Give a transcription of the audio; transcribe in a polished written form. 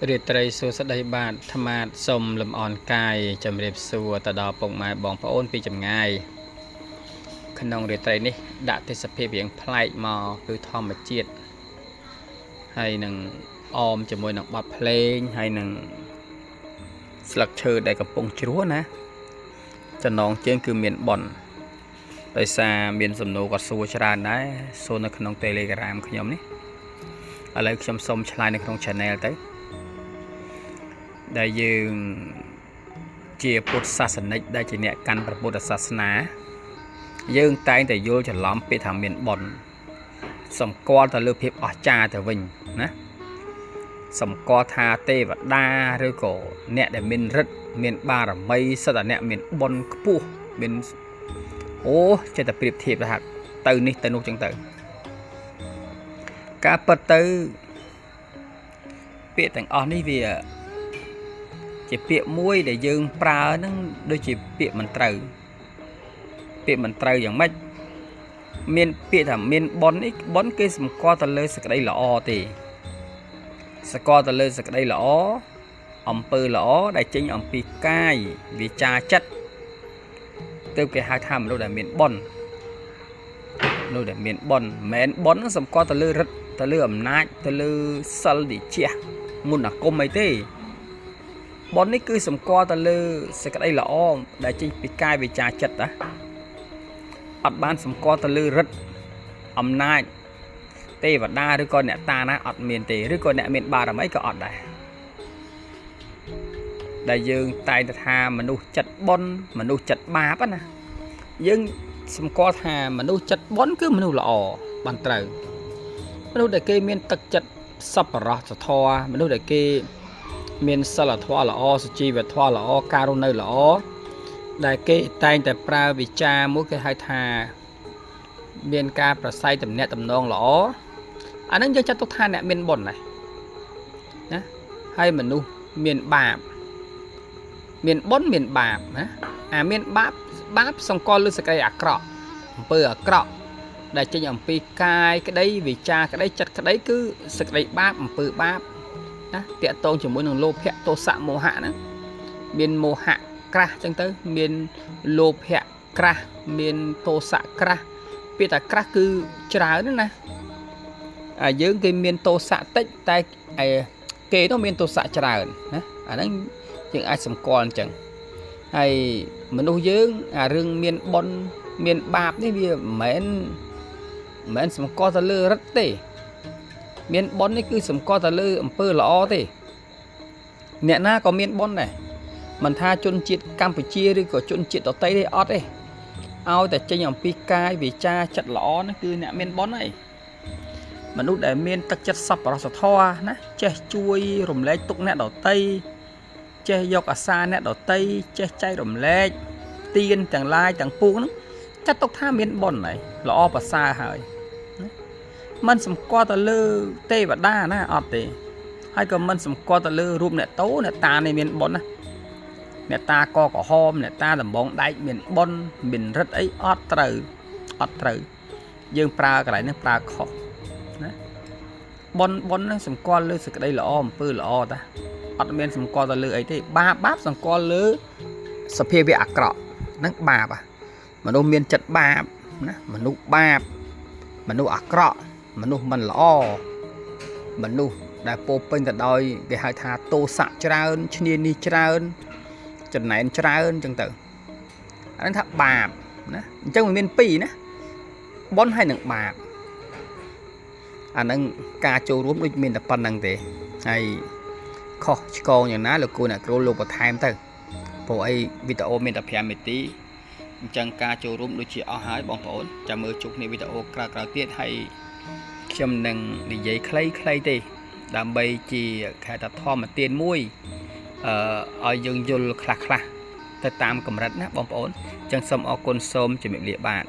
រៀបត្រីសួស្តីបាទថ្មាតសុំលំអរកាយជំរាបសួរទៅដល់ពុកម៉ែបងប្អូនពីចម្ងាយក្នុងរាត្រីនេះដាក់ទេសភាពរៀងប្លែកមកគឺធម្មជាតិហើយនឹងអមជាមួយនឹងបទភ្លេងហើយនឹងស្លឹកឈើដែលកំពុងជ្រួណាចំណងជើងគឺមានបនដោយសារមានសំណួរគាត់សួរច្រើនដែរសួរនៅក្នុង Telegram ខ្ញុំនេះឥឡូវខ្ញុំសូមឆ្លើយនៅក្នុង Channel ទៅដែលយើងជាពុទ្ធសាសនិកដែលជាអ្នកកាន់ព្រះពុទ្ធសាសនាយើងតែងតែយល់ច្រឡំពាក្យថាមានបុណ្យសម្គាល់ទៅលើភាពអស្ចារ្យទៅវិញណាសម្គាល់ថាទេវតាឬក៏អ្នកដែលមានឫទ្ធិមានបារមីសិតតែអ្នកមានបុណ្យខ្ពស់មានអូចេះតែប្រៀបធៀបថាទៅនេះទៅនោះចឹងទៅការពិតទៅពាក្យទាំងអស់នេះវាជាពាក្យមួយដែលយើងប្រើហ្នឹងដូចជាពាក្យមិនត្រូវយ៉ាងម៉េចមានពាក្យថាមានបុណ្យនេះបុណ្យគេសម្គាល់ទៅលើសេចក្តីល្អទេសម្គាល់ទៅលើសេចក្តីល្អអំពើល្អដែលចេញអំពីកាយវាចាចិត្តទើបគេហៅថាមនុស្សដែលមានបុណ្យមនុស្សដែលមានបុណ្យមិនមែនបុណ្យសម្គាល់ទៅលើឫទ្ធិទៅលើអំណាចទៅលើសិលតិចមុនអាគមអីទេបុណ្យនេះគឺសម្គាល់ទៅលើសេចក្តីល្អដែលចេញពីកាយវាចាចិត្តណាអត់បានសម្គាល់ទៅលើឫទ្ធិអំណាចទេវតាឬក៏អ្នកតាណាអត់មានទេឬក៏អ្នកមានបារមីក៏អត់ដែរដែលយើងតែងតែថាមនុស្សចិត្តបុណ្យមនុស្សចិត្តបាបណាយើងសម្គាល់ថាមនុស្សចិត្តបុណ្យគឺមនុស្សល្អបានត្រូវមនុស្សដែលគេមានទឹកចិត្តសប្បុរសធម៌មនុស្សដែលគេមានសិលធម៌ល្អសុជីវធម៌ល្អការរស់នៅល្អដែលគេតែងតែប្រើវិចារមួយគេហៅថាមានការប្រស័យទំនាក់ទំនងល្អអានឹងយើងចាត់ទុកថាអ្នកមានបុណ្យណាហើយមនុស្សមានបាបមានបុណ្យមានបាបណាអាមានបាបសង្កល់លើសេចក្តីអាក្រក់អំពើអាក្រក់ដែលចេញអំពីកាយក្តីវិចារក្តីចិត្តក្តីគឺសេចក្តីបាបអំពើបាបណាតាក់ទងជាមួយនឹងលោភៈទោសៈមោហៈហ្នឹងមានមោហៈក្រាស់ចឹងទៅមានលោភៈក្រាស់មានទោសៈក្រាស់ពាក្យថាក្រាស់គឺច្រើនណាយើងគេមានទោសៈតិចតែគេនោះមានទោសៈច្រើនណាអាហ្នឹងយើងអាចសម្គាល់អញ្ចឹងហើយមនុស្សយើងអារឿងមានបុណ្យមានបាបនេះវាមិនមែនសម្គាល់ទៅលើឫទ្ធិទេមានបុណ្យនេះគឺសម្គាល់ទៅលើអំពើល្អទេអ្នកណាក៏មានបុណ្យដែរមិនថាជនជាតិកម្ពុជាឬក៏ជនជាតិដទៃទេអត់ទេឲ្យតែចេញអំពីកាយវាចាចិត្តល្អហ្នឹងគឺអ្នកមានបុណ្យហើយមនុស្សដែលមានទឹកចិត្តសប្បុរសធម៌ណាចេះជួយរំលែកទុក្ខអ្នកដទៃចេះយកអាសាអ្នកដទៃចេះចែករំលែកទានទាំងឡាយទាំងពួងហ្នឹងចាត់ទុកថាមានបុណ្យហើយល្អប្រសើរហើយមិនសម្គាល់ទៅលើទេវតាណាអត់ទេហើយក៏មិនសម្គាល់ទៅលើរូបអ្នកតោអ្នកតានេះមានបុណ្យណាអ្នកតាកក្រហមអ្នកតាដំបងដែកមានបុណ្យមានរិទ្ធអីអត់ត្រូវយើងប្រើកន្លែងនេះប្រើខុសណាបុណ្យហ្នឹងសម្គាល់លើសេចក្តីល្អអំពើល្អតាអត់មានសម្គាល់ទៅលើអីទេបាបសម្គាល់លើសភាវៈអាក្រក់ហ្នឹងបាបមនុស្សមានចិត្តបាបណាមនុស្សបាបមនុស្សអាក្រក់មនុស្សមិនល្អមនុស្សដែលពោពេញទៅដោយគេហៅថាទោសៈច្រើនឈ្នានីសច្រើនចំណែនច្រើនអញ្ចឹងទៅអានឹងថាបាបណាអញ្ចឹងมันមានពីរណាបុណ្យហើយនឹងបាបអានឹងការចូលរួមដូចមានតែប៉ុណ្្នឹងទេហើយខុសឆ្គងយ៉ាងណាលោកគ្រូអ្នកគ្រូលោកបន្ថែមទៅព្រោះអីវីដេអូមានតែ5នាទីអញ្ចឹងការចូលរួមដូចជាអស់ហើយបងប្អូនចាំមើលជួបគ្នាវីដេអូក្រោយៗទៀតហើយខ្ញុំនឹងនិយាយខ្លីៗទេដើម្បីជាខែតធម្មទានមួយឲ្យយើងយល់ខ្លះទៅតាមកម្រិតណាបងប្អូនអញ្ចឹងសូមអរគុណសូមជម្រាបលាបាទ